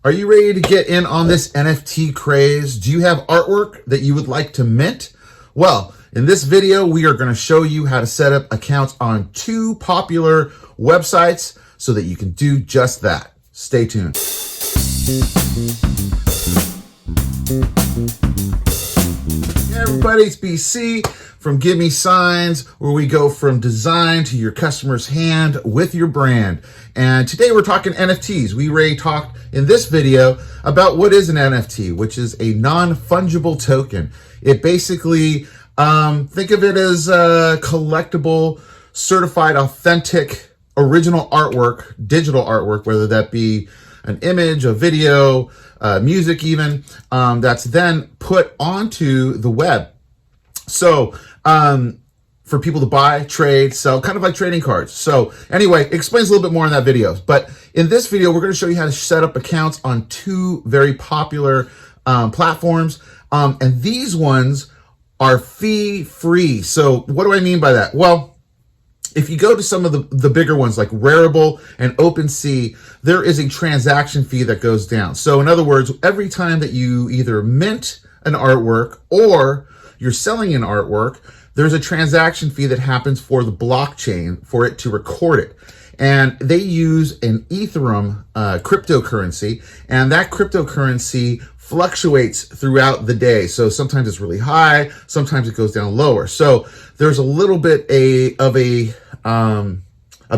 Are you ready to get in on this NFT craze? Do you have artwork that you would like to mint? Well, in this video, we are going to show you how to set up accounts on 2 popular websites so that you can do just that. Stay tuned. Hey everybody, it's BC from Give Me Signs, where we go from design to your customer's hand with your brand. And today we're talking NFTs. We already talked in this video about what is an NFT, which is a non-fungible token. It basically, think of it as a collectible, certified, authentic, original artwork, digital artwork, whether that be an image, a video, music even, that's then put onto the web. So, for people to buy, trade, sell, kind of like trading cards. So anyway, it explains a little bit more in that video. But in this video, we're going to show you how to set up accounts on 2 very popular platforms. And these ones are fee-free. So what do I mean by that? Well, if you go to some of the bigger ones like Rarible and OpenSea, there is a transaction fee that goes down. So in other words, every time that you either mint an artwork or you're selling an artwork, there's a transaction fee that happens for the blockchain for it to record it. And they use an Ethereum cryptocurrency, and that cryptocurrency fluctuates throughout the day. So sometimes it's really high, sometimes it goes down lower. So there's a little bit of a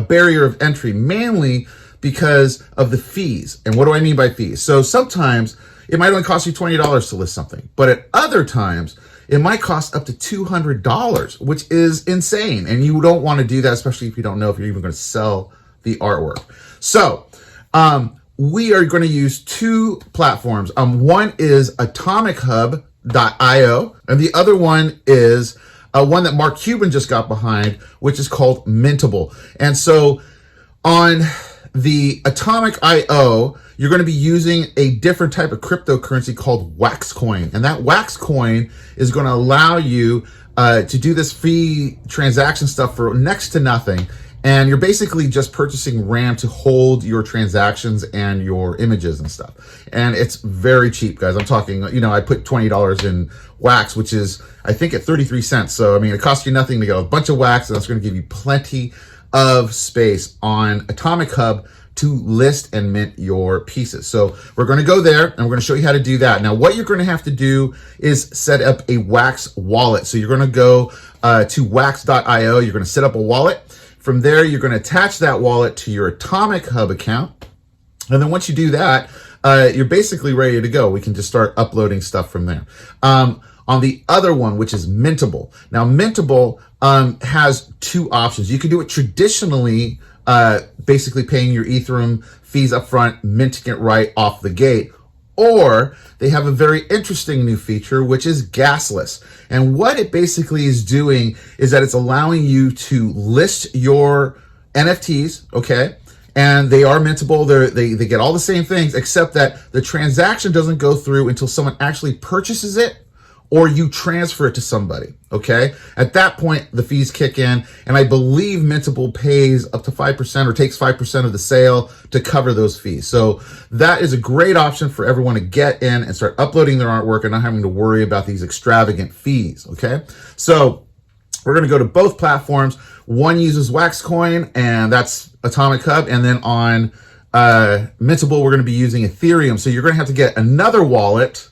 barrier of entry, mainly because of the fees. And what do I mean by fees? So sometimes it might only cost you $20 to list something, but at other times it might cost up to $200, which is insane. And you don't want to do that, especially if you don't know if you're even going to sell the artwork. So we are going to use 2 platforms. One is Atomichub.io, and the other one is one that Mark Cuban just got behind, which is called Mintable. And so on the Atomic.io, you're going to be using a different type of cryptocurrency called WAX coin. And that WAX coin is going to allow you to do this free transaction stuff for next to nothing. And you're basically just purchasing RAM to hold your transactions and your images and stuff. And it's very cheap, guys. I'm talking, I put $20 in WAX, which is, I think, at 33 cents. So, I mean, it costs you nothing to get a bunch of WAX, and that's going to give you plenty of space on Atomic Hub to list and mint your pieces. So we're going to go there and we're going to show you how to do that. Now, what you're going to have to do is set up a WAX wallet. So you're going to go to wax.io. You're going to set up a wallet. From there, you're going to attach that wallet to your Atomic Hub account. And then once you do that, you're basically ready to go. We can just start uploading stuff from there. On the other one, which is Mintable. Now, Mintable has 2 options. You can do it traditionally, basically paying your Ethereum fees up front, minting it right off the gate. Or they have a very interesting new feature, which is gasless. And what it basically is doing is that it's allowing you to list your NFTs, okay? And they are mintable. They get all the same things, except that the transaction doesn't go through until someone actually purchases it or you transfer it to somebody, okay? At that point, the fees kick in, and I believe Mintable pays up to 5% or takes 5% of the sale to cover those fees. So that is a great option for everyone to get in and start uploading their artwork and not having to worry about these extravagant fees, okay? So we're gonna go to both platforms. One uses WAX coin, and that's Atomic Hub, and then on Mintable, we're gonna be using Ethereum. So you're gonna have to get another wallet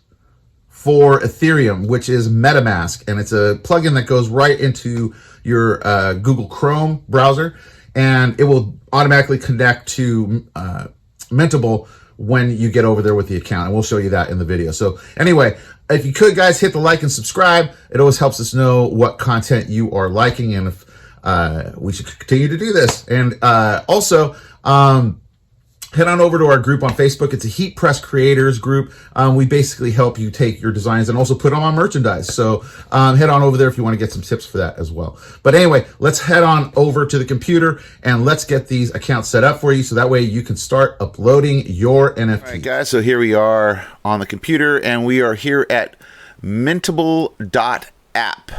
for Ethereum, which is Metamask, and it's a plugin that goes right into your Google Chrome browser, and it will automatically connect to Mintable when you get over there with the account, and we'll show you that in the video. So anyway, if you could, guys, hit the like and subscribe. It always helps us know what content you are liking and if we should continue to do this. And also, head on over to our group on Facebook. It's a Heat Press Creators group. We basically help you take your designs and also put them on merchandise. So head on over there if you want to get some tips for that as well. But anyway, let's head on over to the computer and let's get these accounts set up for you so that way you can start uploading your NFT. All right, guys, so here we are on the computer and we are here at Mintable.app. Metamask.app.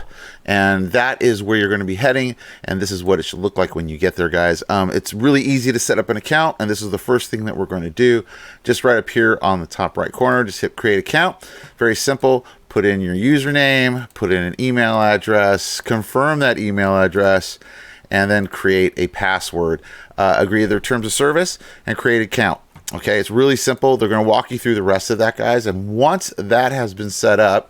And that is where you're going to be heading, and this is what it should look like when you get there, guys. It's really easy to set up an account, and this is the first thing that we're going to do. Just right up here on the top right corner, just hit create account. Very simple. Put in your username, put in an email address, confirm that email address, and then create a password. Agree to their terms of service and create an account. Okay, it's really simple. They're going to walk you through the rest of that, guys, and once that has been set up,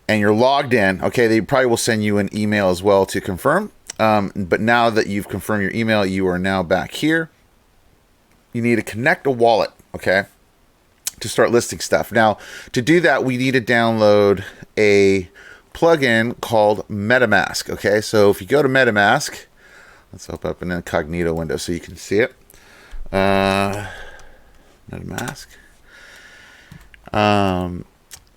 and you're logged in, okay, they probably will send you an email as well to confirm. But now that you've confirmed your email, you are now back here. You need to connect a wallet, okay, to start listing stuff. Now, to do that, we need to download a plugin called Metamask, okay? So if you go to Metamask, let's open up an incognito window so you can see it. Metamask.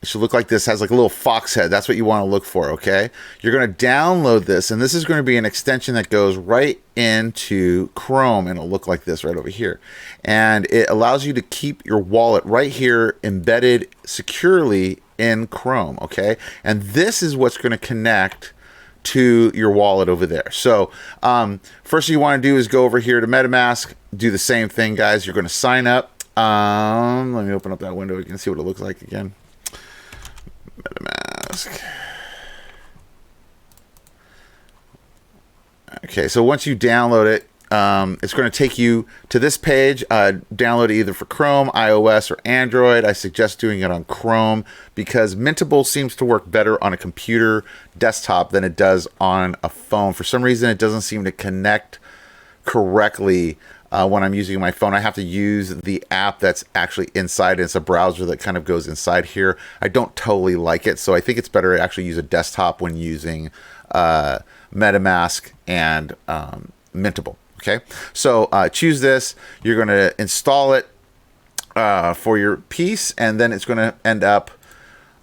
It should look like this. Has like a little fox head. That's what you want to look for, okay? You're going to download this, and this is going to be an extension that goes right into Chrome, and it'll look like this right over here. And it allows you to keep your wallet right here embedded securely in Chrome, okay? And this is what's going to connect to your wallet over there. So first thing you want to do is go over here to MetaMask, do the same thing, guys. You're going to sign up. Let me open up that window. You can see what it looks like again. Metamask. Okay, so once you download it, it's going to take you to this page. Download it either for Chrome, iOS, or Android. I suggest doing it on Chrome because Mintable seems to work better on a computer desktop than it does on a phone. For some reason, it doesn't seem to connect correctly when I'm using my phone. I have to use the app that's actually inside. It's a browser that kind of goes inside here. I don't totally like it, so I think it's better to actually use a desktop when using MetaMask and Mintable. Okay, so choose this. You're going to install it for your piece, and then it's going to end up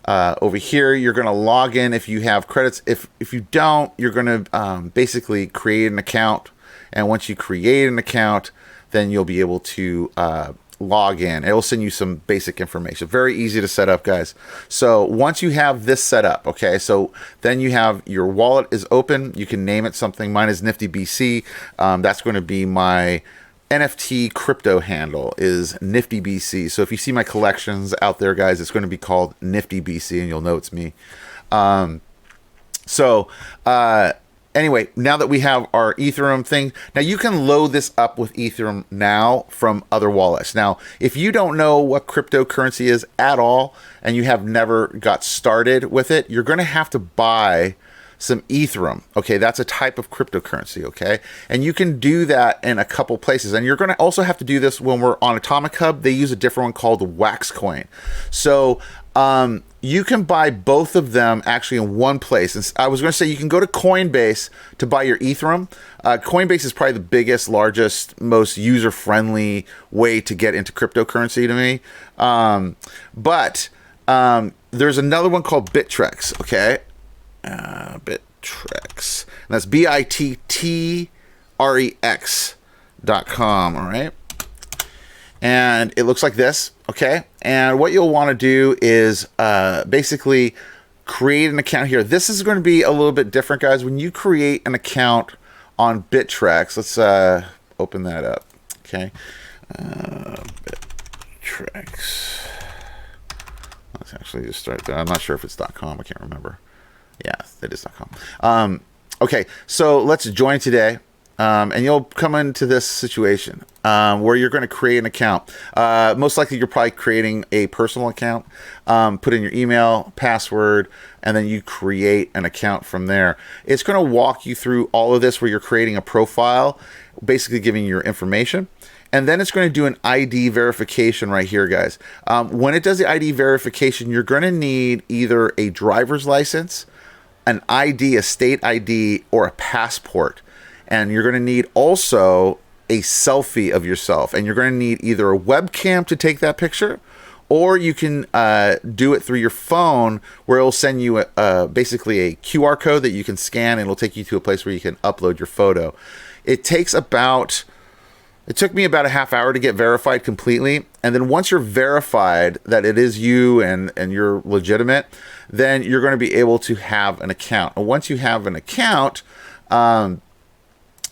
over here. You're going to log in if you have credits. If you don't, you're going to basically create an account. And once you create an account, then you'll be able to log in. It will send you some basic information. Very easy to set up, guys. So once you have this set up, okay, so then you have your wallet is open. You can name it something. Mine is Nifty BC. That's going to be my NFT crypto handle is Nifty BC. So if you see my collections out there, guys, it's going to be called Nifty BC, and you'll know it's me. Anyway, now that we have our Ethereum thing, now you can load this up with Ethereum now from other wallets. Now, if you don't know what cryptocurrency is at all, and you have never got started with it, you're going to have to buy some Ethereum. Okay, that's a type of cryptocurrency, okay? And you can do that in a couple places. And you're going to also have to do this when we're on Atomichub. They use a different one called the WAX coin. So, you can buy both of them actually in one place. And I was going to say you can go to Coinbase to buy your Ethereum. Coinbase is probably the biggest, largest, most user-friendly way to get into cryptocurrency to me. But there's another one called BITTREX, okay? BITTREX. And that's BITTREX.com, all right? And it looks like this, okay? And what you'll want to do is basically create an account here. This is going to be a little bit different, guys. When you create an account on BITTREX, let's open that up, okay? BITTREX. Let's actually just start there. I'm not sure if it's .com. I can't remember. Yeah, it is .com. Okay, so let's join today. And you'll come into this situation where you're going to create an account. Most likely you're probably creating a personal account. Put in your email, password, and then you create an account from there. It's going to walk you through all of this where you're creating a profile, basically giving your information. And then it's going to do an ID verification right here, guys. When it does the ID verification, you're going to need either a driver's license, an ID, a state ID, or a passport. And you're going to need also a selfie of yourself. And you're going to need either a webcam to take that picture, or you can do it through your phone where it'll send you basically a QR code that you can scan, and it'll take you to a place where you can upload your photo. It takes about It took me about a half hour to get verified completely. And then once you're verified that it is you and you're legitimate, then you're going to be able to have an account. And once you have an account,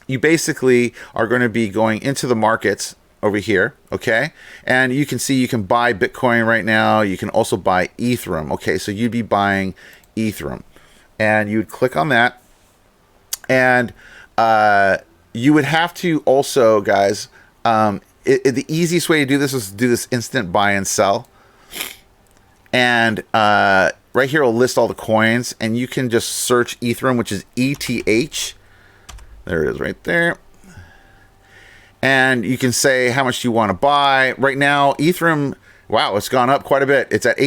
you basically are going to be going into the markets over here, okay? And you can see you can buy Bitcoin right now. You can also buy Ethereum, okay? So you'd be buying Ethereum. And you'd click on that. And you would have to also, guys, the easiest way to do this is to do this instant buy and sell. And right here will list all the coins, and you can just search Ethereum, which is ETH. There it is right there. And you can say how much you want to buy. Right now, Ethereum, wow, it's gone up quite a bit. It's at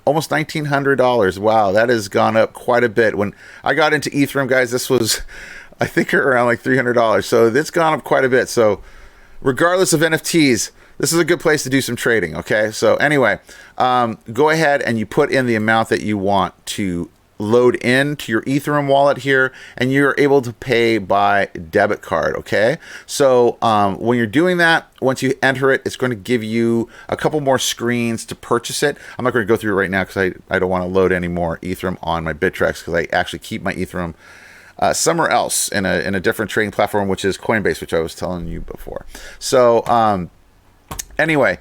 almost $1,900. Wow, that has gone up quite a bit. When I got into Ethereum, guys, this was, I think, around like $300. So it's gone up quite a bit. So regardless of NFTs, this is a good place to do some trading, okay? So anyway, go ahead and you put in the amount that you want to load into your Ethereum wallet here, and you're able to pay by debit card, okay? So when you're doing that, once you enter it, it's going to give you a couple more screens to purchase it. I'm not going to go through it right now because I don't want to load any more Ethereum on my BITTREX, because I actually keep my Ethereum somewhere else in a different trading platform, which is Coinbase, which I was telling you before. So anyway,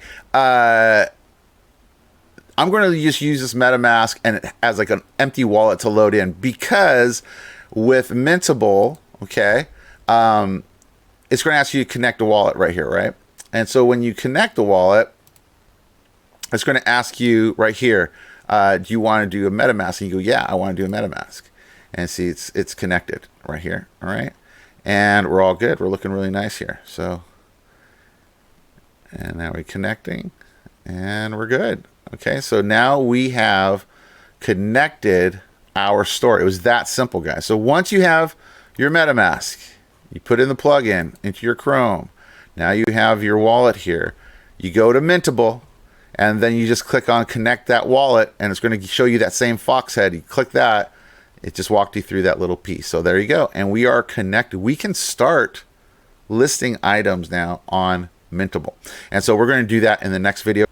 I'm going to just use this MetaMask and it has like an empty wallet to load in, because with Mintable, okay, it's going to ask you to connect a wallet right here, right? And so when you connect the wallet, it's going to ask you right here, do you want to do a MetaMask? And you go, yeah, I want to do a MetaMask. And see, it's connected right here, all right? And we're all good. We're looking really nice here. So, and now we're connecting, and we're good. Okay, so now we have connected our store. It was that simple, guys. So once you have your MetaMask, you put in the plugin into your Chrome. Now you have your wallet here. You go to Mintable, and then you just click on connect that wallet, and it's going to show you that same fox head. You click that, it just walked you through that little piece. So there you go, and we are connected. We can start listing items now on Mintable. And so we're going to do that in the next video.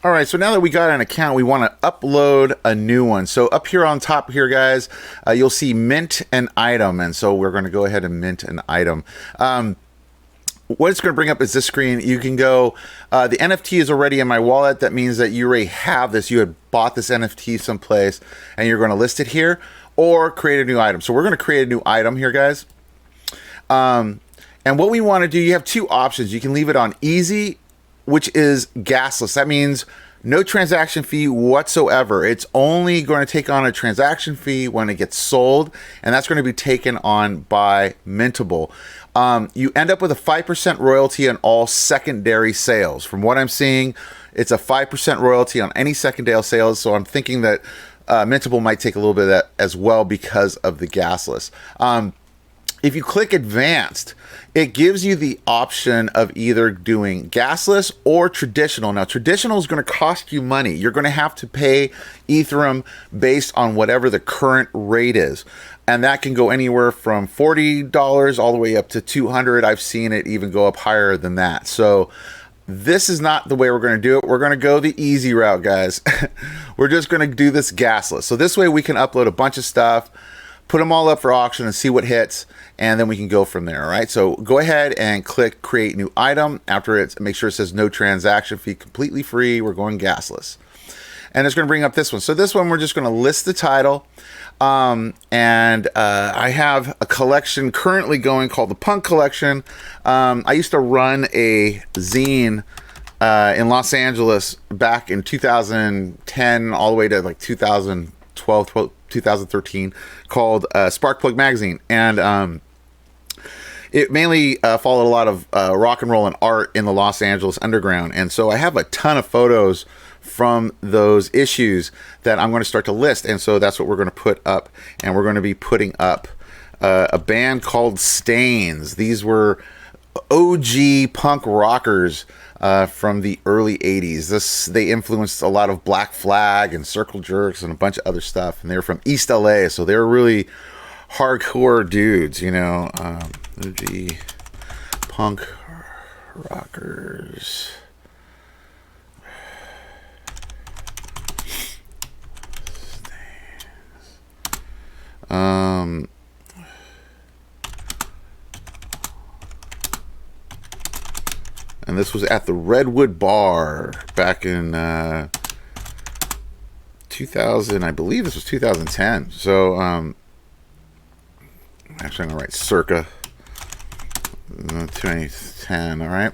All right, so now that we got an account, we want to upload a new one. So up here on top here, guys, you'll see mint an item. And so we're going to go ahead and mint an item. What it's going to bring up is this screen. You can go, the NFT is already in my wallet. That means that you already have this. You had bought this NFT someplace, and you're going to list it here, or create a new item. So we're going to create a new item here, guys. And what we want to do, you have two options. You can leave it on easy, which is gasless. That means no transaction fee whatsoever. It's only going to take on a transaction fee when it gets sold, and that's going to be taken on by Mintable. You end up with a 5% royalty on all secondary sales. From what I'm seeing, it's a 5% royalty on any secondary sales, so I'm thinking that Mintable might take a little bit of that as well because of the gasless. If you click advanced, it gives you the option of either doing gasless or traditional. Now, traditional is going to cost you money. You're going to have to pay Ethereum based on whatever the current rate is. And that can go anywhere from $40 all the way up to $200. I've seen it even go up higher than that. So this is not the way we're going to do it. We're going to go the easy route, guys. We're just going to do this gasless. So this way we can upload a bunch of stuff, put them all up for auction and see what hits, and then we can go from there. All right, so go ahead and click create new item. After it, make sure it says no transaction fee, completely free. We're going gasless, and it's going to bring up this one. So this one, we're just going to list the title, and I have a collection currently going called the Punk Collection. I used to run a zine in Los Angeles back in 2010 all the way to like 2012, 2013, called Sparkplug Magazine, and it mainly followed a lot of rock and roll and art in the Los Angeles underground. And so I have a ton of photos from those issues that I'm going to start to list, and so that's what we're going to put up. And we're going to be putting up a band called Stains. These were OG punk rockers from the early 80s. They influenced a lot of Black Flag and Circle Jerks and a bunch of other stuff, and they were from East LA, so they were really hardcore dudes, you know. OG punk rockers. And this was at the Redwood Bar back in 2000, I believe this was 2010. So actually I'm gonna write circa 2010. All right.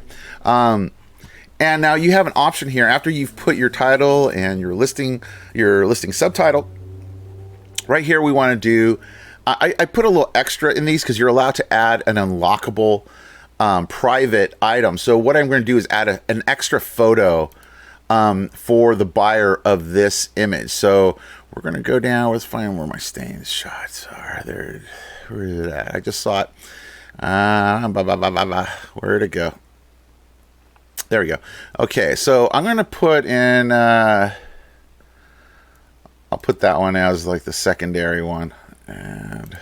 And now you have an option here after you've put your title and your listing subtitle. Right here, we want to do. I put a little extra in these because you're allowed to add an unlockable private item. So what I'm going to do is add an extra photo for the buyer of this image. So we're going to go down. Let's find where my stains shots are. There. Where is it at? I just saw it. Where'd it go? There we go. Okay, so I'm going to put in. I'll put that one as like the secondary one. And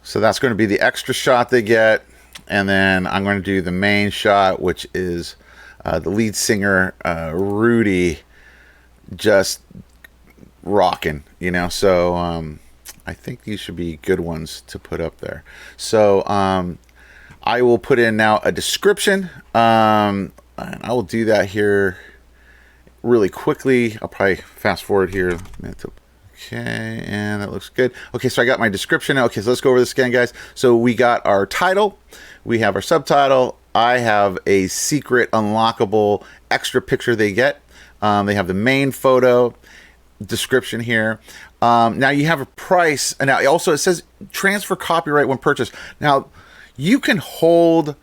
so that's going to be the extra shot they get. And then I'm going to do the main shot, which is the lead singer, Rudy, just rocking, you know. So I think these should be good ones to put up there. So I will put in now a description. And I will do that here really quickly. I'll probably fast forward here. Okay, and that looks good. Okay, so I got my description now. Okay, so let's go over this again, guys. So we got our title, we have our subtitle. I have a secret unlockable extra picture they get. They have the main photo, description here. Now you have a price, and now also it says transfer copyright when purchased. Now you can hold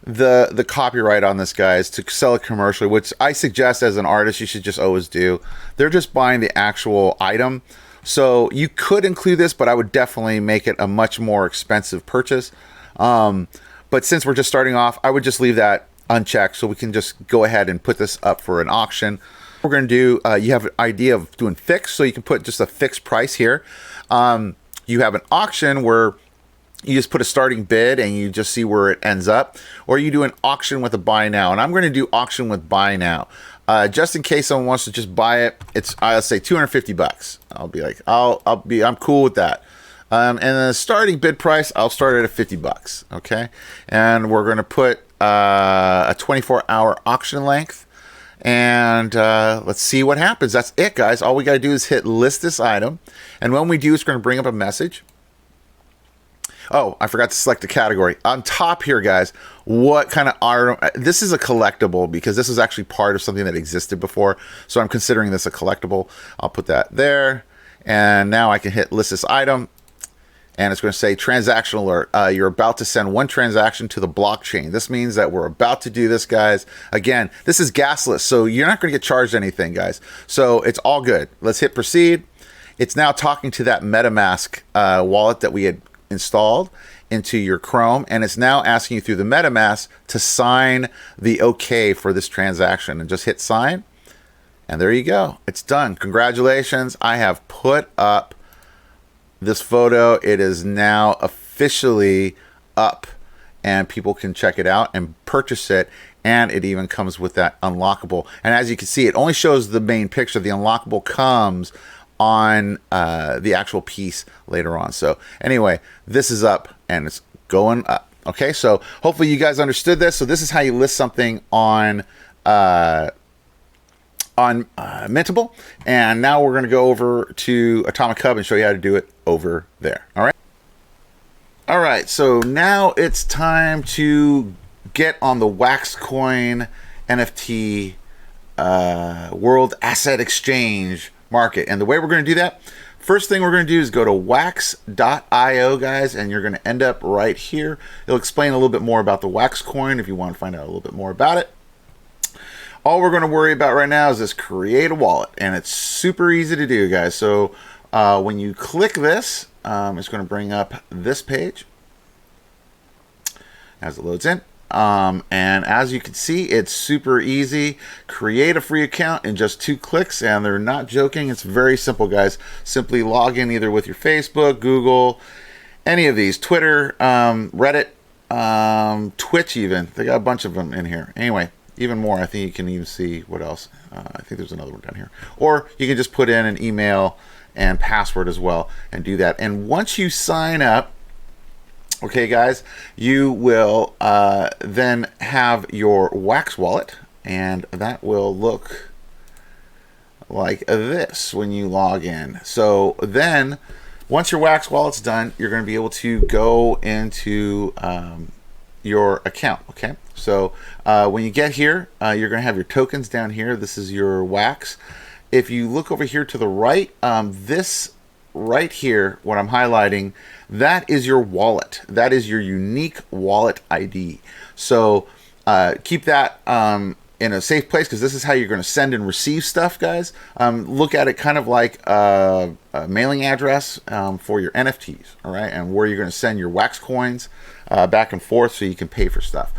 the copyright on this, guys, to sell it commercially, which I suggest as an artist you should just always do. They're just buying the actual item, so you could include this, but I would definitely make it a much more expensive purchase. But since we're just starting off, I would just leave that unchecked, so we can just go ahead and put this up for an auction. We're going to do, you have an idea of doing fixed, so you can put just a fixed price here. You have an auction where you just put a starting bid and you just see where it ends up, or you do an auction with a buy now. And I'm going to do auction with buy now, just in case someone wants to just buy it. It's, I'll say $250. I'll be like, I'm cool with that. And the starting bid price, I'll start at $50. Okay, and we're going to put a 24-hour auction length, and let's see what happens. That's it, guys. All we got to do is hit list this item, and when we do, it's going to bring up a message. Oh, I forgot to select the category. On top here, guys, what kind of art? This is a collectible because this is actually part of something that existed before. So I'm considering this a collectible. I'll put that there. And now I can hit list this item. And it's going to say transaction alert. You're about to send one transaction to the blockchain. This means that we're about to do this, guys. Again, this is gasless, so you're not going to get charged anything, guys. So it's all good. Let's hit proceed. It's now talking to that MetaMask wallet that we had installed into your Chrome, and it's now asking you through the MetaMask to sign the OK for this transaction, and just hit sign, and there you go. It's done. Congratulations. I have put up this photo. It is now officially up, and people can check it out and purchase it, and it even comes with that unlockable. And as you can see, it only shows the main picture. The unlockable comes on the actual piece later on. So anyway, this is up and it's going up. Okay, so hopefully you guys understood this. So this is how you list something on Mintable, and now we're going to go over to Atomichub and show you how to do it over there. All right, so now it's time to get on the Wax Coin NFT World Asset Exchange market. And the way we're going to do that, first thing we're going to do is go to wax.io, guys, and you're going to end up right here. It'll explain a little bit more about the Wax Coin if you want to find out a little bit more about it. All we're going to worry about right now is this create a wallet, and it's super easy to do, guys. So when you click this, it's going to bring up this page as it loads in. And as you can see, it's super easy. Create a free account in just 2 clicks, and they're not joking. It's very simple, guys. Simply log in either with your Facebook, Google, any of these, Twitter, Reddit, Twitch even. They got a bunch of them in here. Anyway, even more. I think you can even see what else. I think there's another one down here. Or you can just put in an email and password as well and do that. And once you sign up, okay, guys, you will then have your Wax wallet, and that will look like this when you log in. So then once your Wax wallet's done, you're going to be able to go into your account. Okay, so when you get here, you're going to have your tokens down here. This is your Wax. If you look over here to the right, this right here, what I'm highlighting, that is your wallet. That is your unique wallet ID. So keep that in a safe place, because this is how you're going to send and receive stuff, guys. Look at it kind of like a mailing address for your NFTs, all right, and where you're going to send your Wax coins back and forth so you can pay for stuff.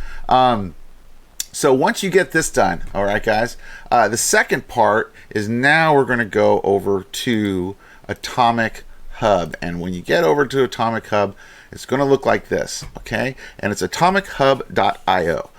So once you get this done, all right, guys, the second part is now we're going to go over to Atomic Hub. And when you get over to Atomic Hub, it's going to look like this, okay? And it's atomichub.io.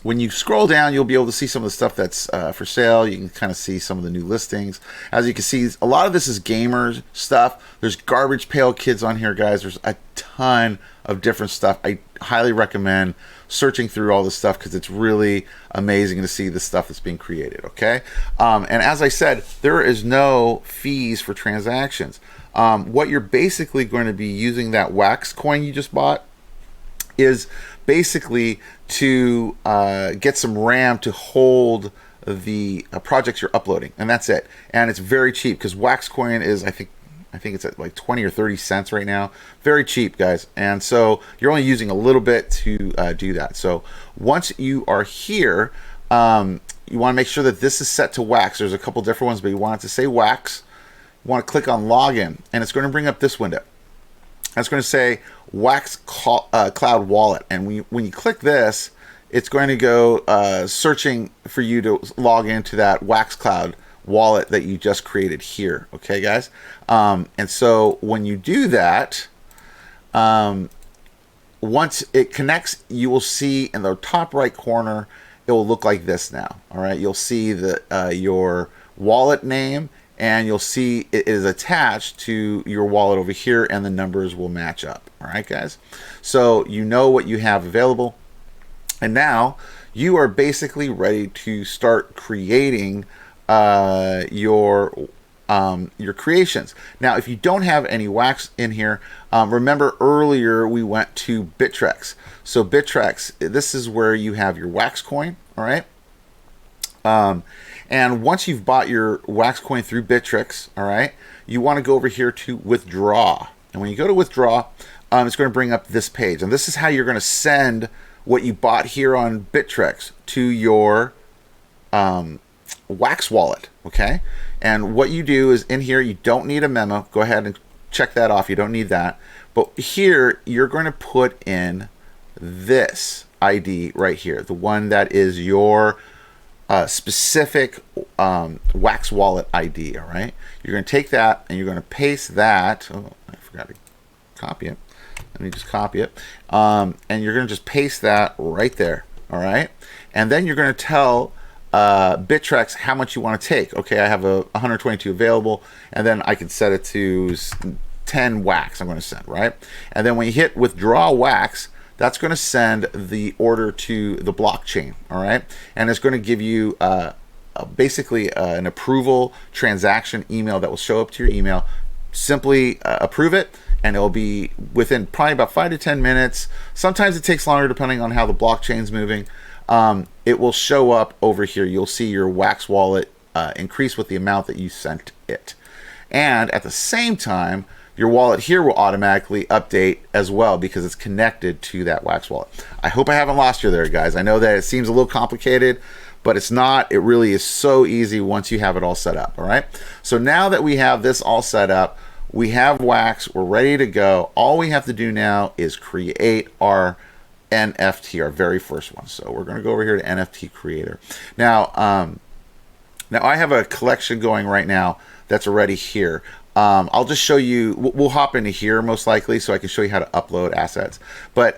When you scroll down, you'll be able to see some of the stuff that's for sale. You can kind of see some of the new listings. As you can see, a lot of this is gamers stuff. There's Garbage Pail Kids on here, guys. There's a ton of different stuff. I highly recommend searching through all this stuff, because it's really amazing to see the stuff that's being created, okay? And as I said, there is no fees for transactions. What you're basically going to be using that Wax coin you just bought is basically to get some RAM to hold the projects you're uploading, and that's it. And it's very cheap, because Wax coin is, I think it's at like 20 or 30 cents right now. Very cheap, guys. And so you're only using a little bit to do that. So once you are here, you want to make sure that this is set to Wax. There's a couple different ones, but you want it to say Wax. You want to click on Login, and it's going to bring up this window. That's going to say Wax Cloud Wallet. And when you click this, it's going to go searching for you to log into that Wax Cloud wallet that you just created here, okay, guys? And so when you do that, once it connects, you will see in the top right corner, it will look like this now, all right? You'll see the your wallet name, and you'll see it is attached to your wallet over here, and the numbers will match up, all right, guys? So you know what you have available, and now you are basically ready to start creating your creations. Now, if you don't have any Wax in here, remember earlier we went to BITTREX. So BITTREX, this is where you have your Wax coin, all right? And once you've bought your Wax coin through BITTREX, all right, you want to go over here to withdraw. And when you go to withdraw, it's going to bring up this page. And this is how you're going to send what you bought here on BITTREX to your Wax wallet, okay? And what you do is in here, you don't need a memo. Go ahead and check that off. You don't need that. But here, you're going to put in this ID right here, the one that is your specific Wax wallet ID, all right? You're going to take that and you're going to paste that. Oh, I forgot to copy it. Let me just copy it. And you're going to just paste that right there, all right? And then you're going to tell BITTREX how much you want to take. Okay, I have a 122 available, and then I can set it to 10 Wax I'm going to send, right? And then when you hit withdraw Wax, that's going to send the order to the blockchain, all right? And it's going to give you basically an approval transaction email that will show up to your email. Simply approve it, and it'll be within probably about 5 to 10 minutes. Sometimes it takes longer depending on how the blockchain's moving. It will show up over here. You'll see your Wax wallet increase with the amount that you sent it. And at the same time, your wallet here will automatically update as well because it's connected to that Wax wallet. I hope I haven't lost you there, guys. I know that it seems a little complicated, but it's not. It really is so easy once you have it all set up, all right? So now that we have this all set up, we have Wax, we're ready to go. All we have to do now is create our NFT, our very first one. So we're going to go over here to NFT Creator. Now I have a collection going right now that's already here. I'll just show you, we'll hop into here most likely so I can show you how to upload assets. But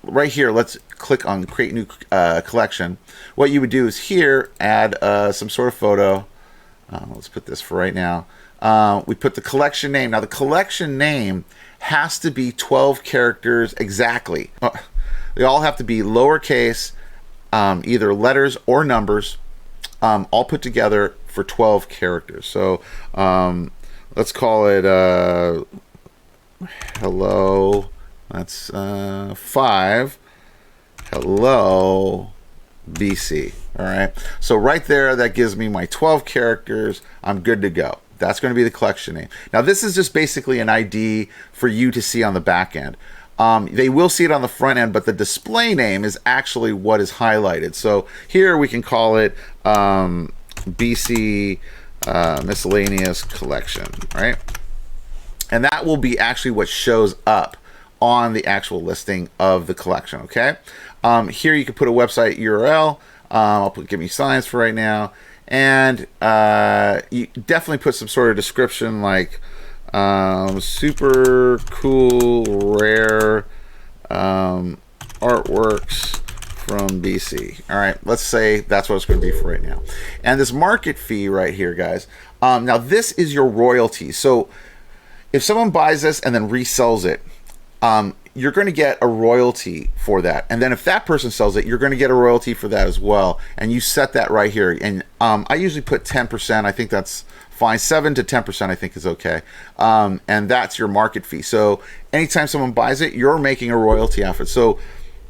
right here, let's click on create new collection. What you would do is here, add some sort of photo. Let's put this for right now. We put the collection name. Now the collection name has to be 12 characters exactly. They all have to be lowercase, either letters or numbers, all put together for 12 characters. So let's call it hello. That's 5. Hello BC. All right. So right there, that gives me my 12 characters. I'm good to go. That's going to be the collection name. Now this is just basically an ID for you to see on the back end. They will see it on the front end, but the display name is actually what is highlighted. So here we can call it BC miscellaneous collection, right? And that will be actually what shows up on the actual listing of the collection. Okay. Here you can put a website URL. I'll put give me science for right now, and you definitely put some sort of description like super cool rare artworks from BC. All right, let's say that's what it's going to be for right now. And this market fee right here, guys. Now this is your royalty. So if someone buys this and then resells it, you're going to get a royalty for that. And then if that person sells it, you're going to get a royalty for that as well. And you set that right here. And I usually put 10%. I think that's fine. 7 to 10% I think is okay. And that's your market fee. So anytime someone buys it, you're making a royalty off it. So,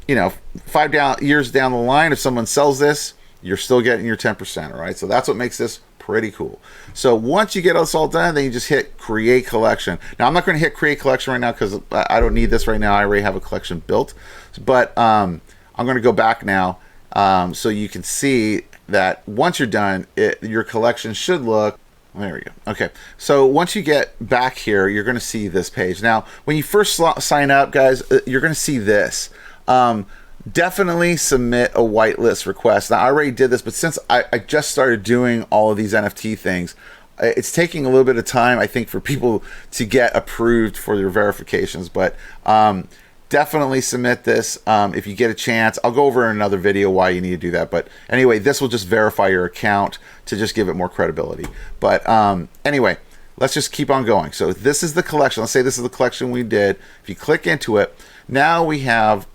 you know, 5 years down the line, if someone sells this, you're still getting your 10%. All right. So that's what makes this pretty cool. So once you get this all done, then you just hit create collection. Now I'm not going to hit create collection right now because I don't need this right now. I already have a collection built, but I'm going to go back now so you can see that once you're done, your collection should look, there we go. Okay, so once you get back here, you're going to see this page. Now when you first sign up, guys, you're going to see this. Definitely submit a whitelist request. Now I already did this, but since I just started doing all of these NFT things, it's taking a little bit of time, I think, for people to get approved for their verifications. But definitely submit this if you get a chance. I'll go over in another video why you need to do that. But anyway, this will just verify your account to just give it more credibility. But anyway, let's just keep on going. So this is the collection. Let's say this is the collection we did. If you click into it, now we have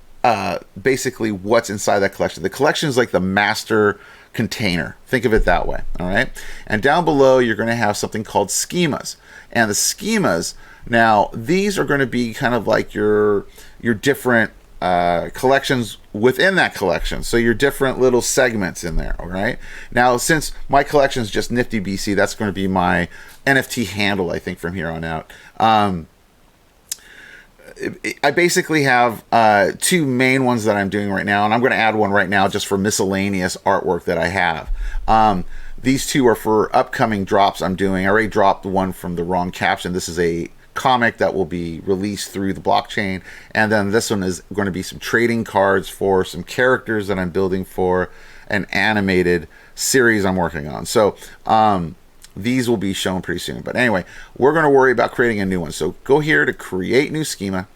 basically what's inside that collection. The collection is like the master container. Think of it that way. All right. And down below, you're going to have something called schemas. And the schemas, now these are going to be kind of like your different collections within that collection. So your different little segments in there. All right. Now, since my collection is just Nifty BC, that's going to be my NFT handle, I think, from here on out. I basically have 2 main ones that I'm doing right now, and I'm going to add one right now just for miscellaneous artwork that I have. These 2 are for upcoming drops I'm doing. I already dropped one from the wrong caption. This is a comic that will be released through the blockchain, and then this one is going to be some trading cards for some characters that I'm building for an animated series I'm working on. So these will be shown pretty soon. But anyway, we're going to worry about creating a new one. So go here to create new schema.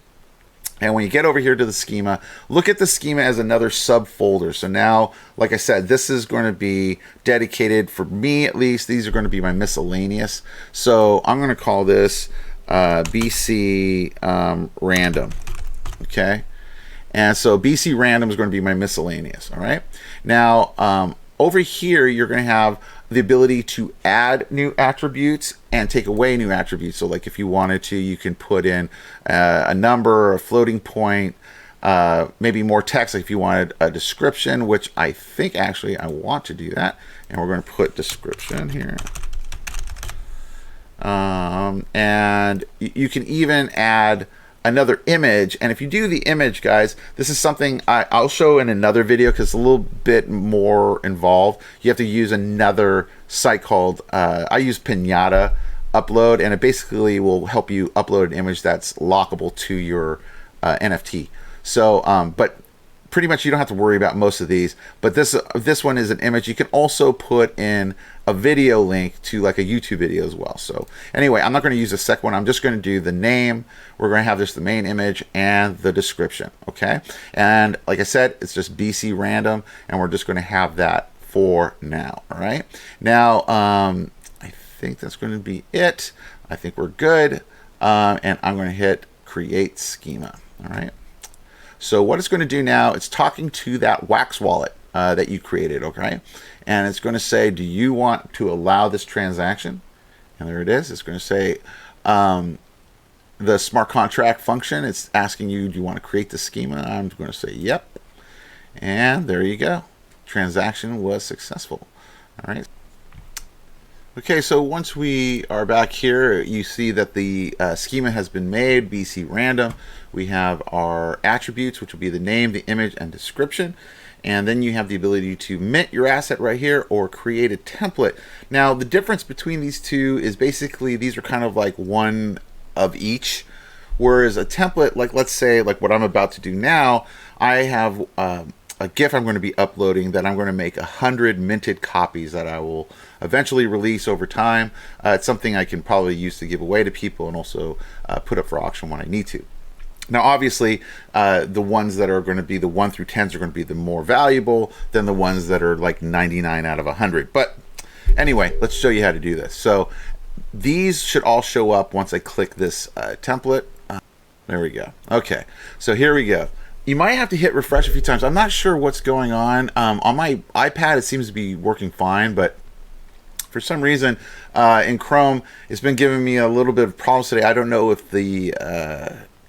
And when you get over here to the schema, look at the schema as another subfolder. So now, like I said, this is going to be dedicated, for me at least, these are going to be my miscellaneous. So I'm going to call this BC random. Okay. And so BC random is going to be my miscellaneous. All right. Now, over here, you're going to have the ability to add new attributes and take away new attributes. So like if you wanted to, you can put in a number, a floating point, maybe more text. Like if you wanted a description, which I think actually I want to do that. And we're going to put description here. And you can even add another image. And if you do the image, guys, this is something I'll show in another video because it's a little bit more involved. You have to use another site called I use Pinata Upload, and it basically will help you upload an image that's lockable to your NFT. So but pretty much you don't have to worry about most of these, but this one is an image. You can also put in a video link to like a YouTube video as well. So anyway, I'm not going to use the second one. I'm just going to do the name. We're going to have just the main image and the description. Okay. And like I said, it's just BC random, and we're just going to have that for now. All right. Now, I think that's going to be it. I think we're good. And I'm going to hit create schema. All right. So what it's going to do now, it's talking to that Wax wallet that you created, okay? And it's going to say, do you want to allow this transaction? And there it is. It's going to say the smart contract function. It's asking you, do you want to create the schema? I'm going to say, yep. And there you go. Transaction was successful. All right. Okay, so once we are back here, you see that the schema has been made, BC random. We have our attributes, which will be the name, the image, and description. And then you have the ability to mint your asset right here or create a template. Now, the difference between these two is basically these are kind of like one of each. Whereas a template, like let's say like what I'm about to do now, I have a GIF I'm going to be uploading that I'm going to make 100 minted copies that I will eventually release over time. It's something I can probably use to give away to people and also put up for auction when I need to. Now, obviously, the ones that are going to be the 1 through 10s are going to be the more valuable than the ones that are like 99 out of 100. But anyway, let's show you how to do this. So these should all show up once I click this template. There we go. Okay, so here we go. You might have to hit refresh a few times. I'm not sure what's going on. On my iPad, it seems to be working fine, but for some reason in Chrome, it's been giving me a little bit of problems today. I don't know if the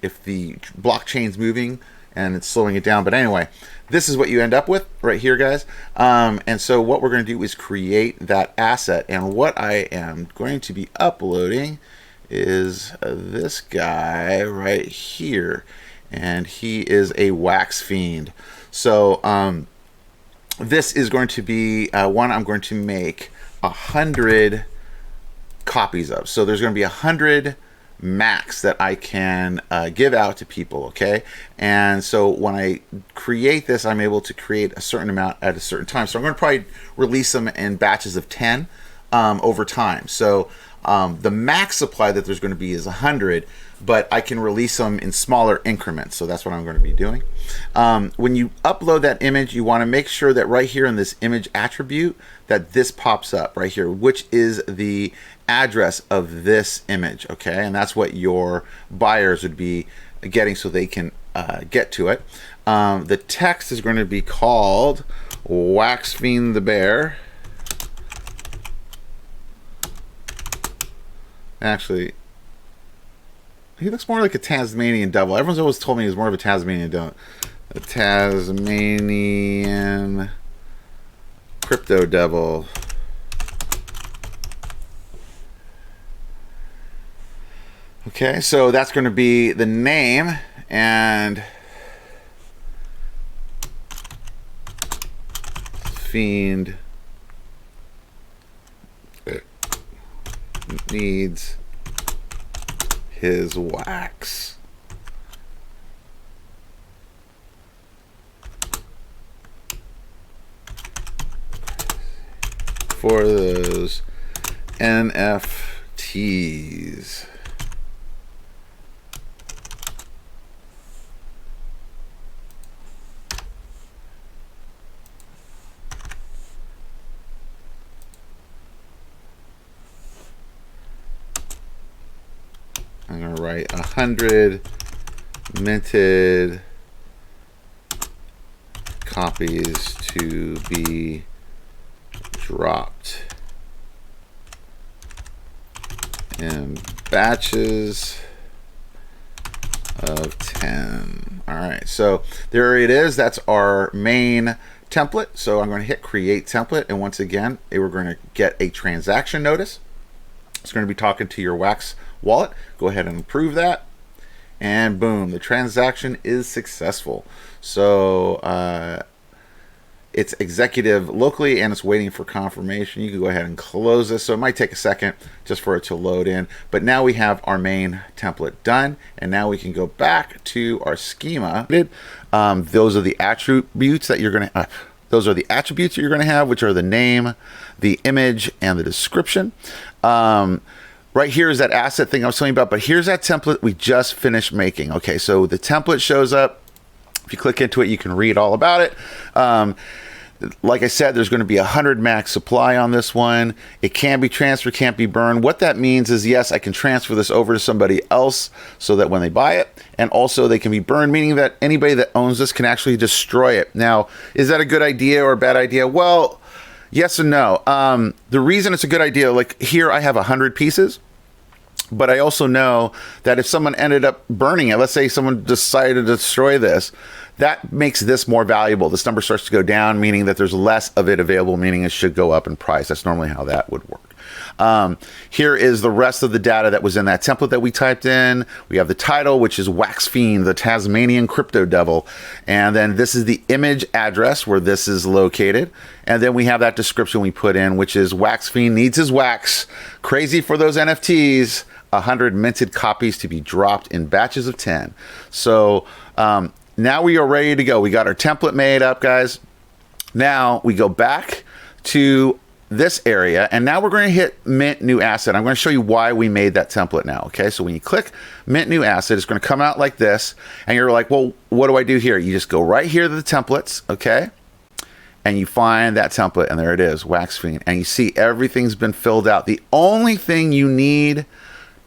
blockchain's moving and it's slowing it down. But anyway, this is what you end up with right here, guys. And so what we're going to do is create that asset. And what I am going to be uploading is this guy right here. And he is a wax fiend. So this is going to be one I'm going to make 100 copies of. So there's going to be 100 max that I can give out to people, okay? And so when I create this, I'm able to create a certain amount at a certain time. So I'm going to probably release them in batches of 10 over time. So the max supply that there's going to be is 100, but I can release them in smaller increments. So that's what I'm going to be doing. When you upload that image, you want to make sure that right here in this image attribute that this pops up right here, which is the address of this image, okay? And that's what your buyers would be getting so they can get to it. The text is going to be called Wax Fiend the Bear. Actually, he looks more like a Tasmanian devil. Everyone's always told me he's more of a Tasmanian devil. A Tasmanian crypto devil. Okay, so that's going to be the name, and fiend needs his wax. For those NFTs. I'm going to write 100 minted copies to be dropped in batches of 10. All right, so there it is. That's our main template. So I'm going to hit create template, and once again, we're going to get a transaction notice. It's going to be talking to your Wax wallet. Go ahead and approve that, and boom, the transaction is successful. So it's executive locally and it's waiting for confirmation. You can go ahead and close this. So it might take a second just for it to load in. But now we have our main template done. And now we can go back to our schema. Those are the attributes that you're going to have, which are the name, the image, and the description. Right here is that asset thing I was telling you about, but here's that template we just finished making. Okay, so the template shows up. If you click into it, you can read all about it. Like I said, there's going to be 100 max supply on this one. It can be transferred, can't be burned. What that means is, yes, I can transfer this over to somebody else so that when they buy it, and also they can be burned, meaning that anybody that owns this can actually destroy it. Now, is that a good idea or a bad idea? Well, yes and no. The reason it's a good idea, like here I have 100 pieces. But I also know that if someone ended up burning it, let's say someone decided to destroy this, that makes this more valuable. This number starts to go down, meaning that there's less of it available, meaning it should go up in price. That's normally how that would work. Here is the rest of the data that was in that template that we typed in. We have the title, which is Wax Fiend, the Tasmanian crypto devil. And then this is the image address where this is located. And then we have that description we put in, which is Wax Fiend needs his wax. Crazy for those NFTs. 100 minted copies to be dropped in batches of 10. So now we are ready to go. We got our template made up, guys. Now we go back to this area, and now we're going to hit mint new asset. I'm going to show you why we made that template now. Okay, so when you click mint new asset, it's going to come out like this, and you're like, well, what do I do here? You just go right here to the templates, okay, and you find that template, and there it is, Wax Fiend, and you see everything's been filled out. The only thing you need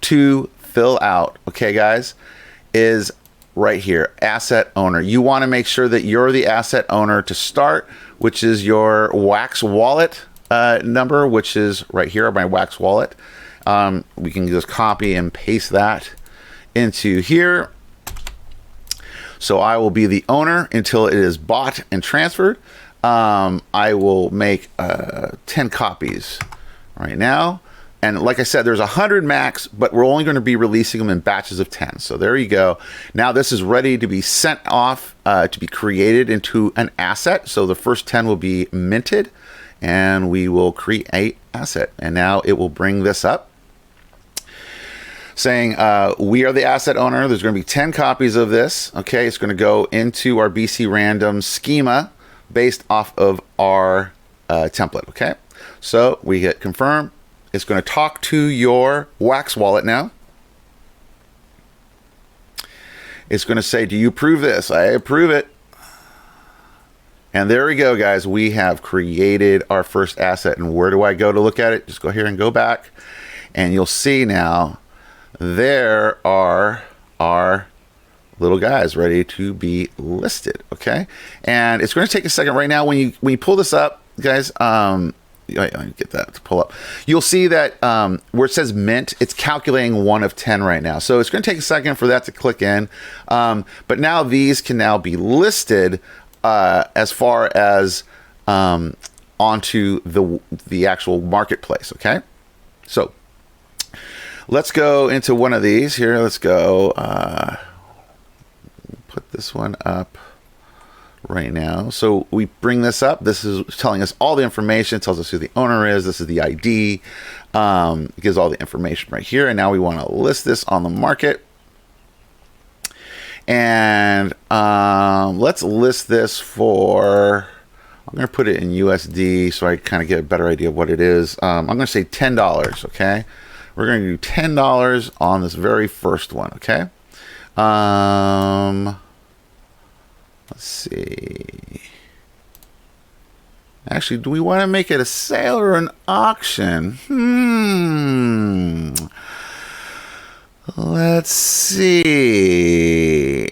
to fill out, okay, guys, is right here, asset owner. You want to make sure that you're the asset owner to start, which is your Wax wallet number, which is right here, my Wax wallet. We can just copy and paste that into here. So I will be the owner until it is bought and transferred. I will make 10 copies right now. And like I said, there's 100 max, but we're only going to be releasing them in batches of 10. So there you go. Now this is ready to be sent off to be created into an asset. So the first 10 will be minted, and we will create asset. And now it will bring this up saying we are the asset owner. There's going to be 10 copies of this. Okay, it's going to go into our BC Random schema based off of our template. Okay, so we hit confirm. It's going to talk to your Wax wallet now. It's going to say, do you approve this? I approve it. And there we go, guys. We have created our first asset. And where do I go to look at it? Just go here and go back. And you'll see now there are our little guys ready to be listed. Okay. And it's going to take a second right now. When you pull this up, guys, let me get that to pull up. You'll see that where it says mint, it's calculating 1 of 10 right now. So it's going to take a second for that to click in. But now these can now be listed as far as onto the actual marketplace. Okay. So let's go into one of these here. Let's go put this one up right now. So we bring this up. This is telling us all the information. It tells us who the owner is. This is the ID. It gives all the information right here. And now we want to list this on the market. And let's list this for, I'm going to put it in USD so I kind of get a better idea of what it is. I'm going to say $10. Okay. We're going to do $10 on this very first one. Okay. Let's see. Actually, do we want to make it a sale or an auction? Let's see.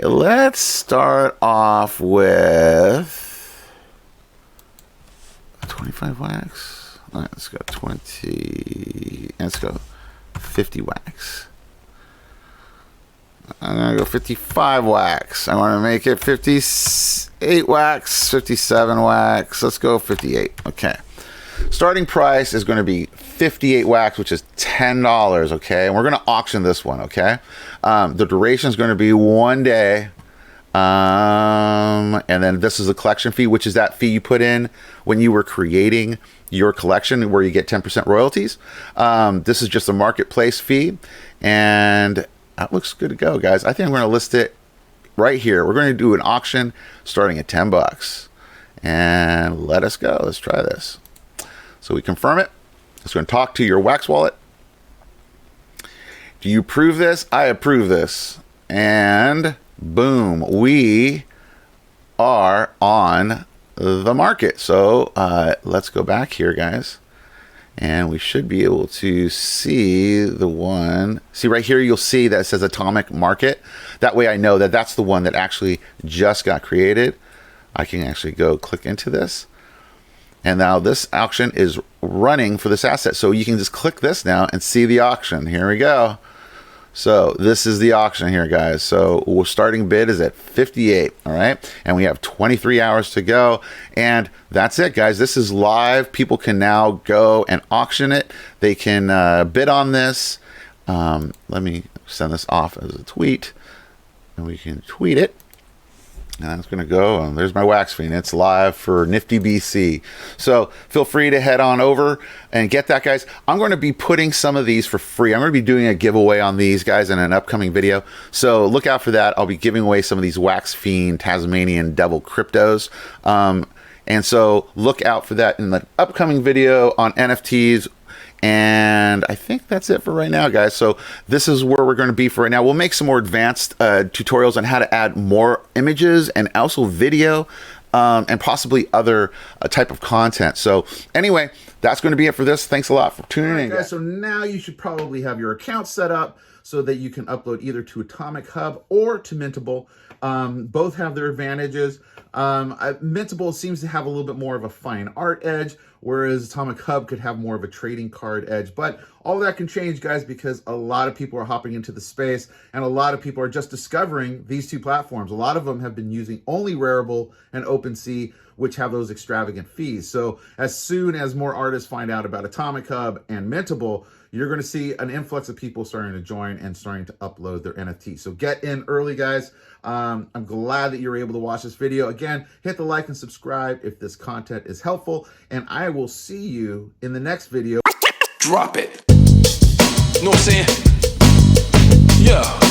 Let's start off with 25 wax. All right, let's go 20. Let's go 50 wax. I'm going to go 55 wax. I want to make it 58 wax, 57 wax. Let's go 58. Okay. Starting price is going to be 58 wax, which is $10. Okay. And we're going to auction this one. Okay. The duration is going to be 1 day. And then this is a collection fee, which is that fee you put in when you were creating your collection where you get 10% royalties. This is just a marketplace fee, and that looks good to go, guys. I think I'm going to list it right here. We're going to do an auction starting at 10 bucks, and let us go. Let's try this. So we confirm it. It's going to talk to your Wax wallet. Do you approve this? I approve this. And boom, we are on the market. So let's go back here, guys, and we should be able to see the one. See right here, you'll see that it says Atomic Market. That way I know that that's the one that actually just got created. I can actually go click into this, and now this auction is running for this asset. So you can just click this now and see the auction. Here we go. So this is the auction here, guys. So starting bid is at 58, all right? And we have 23 hours to go. And that's it, guys. This is live. People can now go and auction it. They can bid on this. Let me send this off as a tweet, and we can tweet it. And that's going to go, and there's my Wax Fiend. It's live for Nifty BC. So feel free to head on over and get that, guys. I'm going to be putting some of these for free. I'm going to be doing a giveaway on these, guys, in an upcoming video. So look out for that. I'll be giving away some of these Wax Fiend Tasmanian Devil cryptos. And so look out for that in the upcoming video on NFTs. And I think that's it for right now, guys. So this is where we're going to be for right now. We'll make some more advanced tutorials on how to add more images and also video and possibly other type of content. So anyway, that's going to be it for this. Thanks a lot for tuning in, guys. So now you should probably have your account set up so that you can upload either to Atomic Hub or to Mintable. Both have their advantages. Mintable seems to have a little bit more of a fine art edge, whereas Atomic Hub could have more of a trading card edge. But all that can change, guys, because a lot of people are hopping into the space, and a lot of people are just discovering these two platforms. A lot of them have been using only Rarible and OpenSea, which have those extravagant fees. So as soon as more artists find out about Atomic Hub and Mintable, you're going to see an influx of people starting to join and starting to upload their NFT. So get in early, guys. I'm glad that you're able to watch this video. Again, hit the like and subscribe if this content is helpful, and I will see you in the next video. Drop it. You know what I'm saying? Yeah.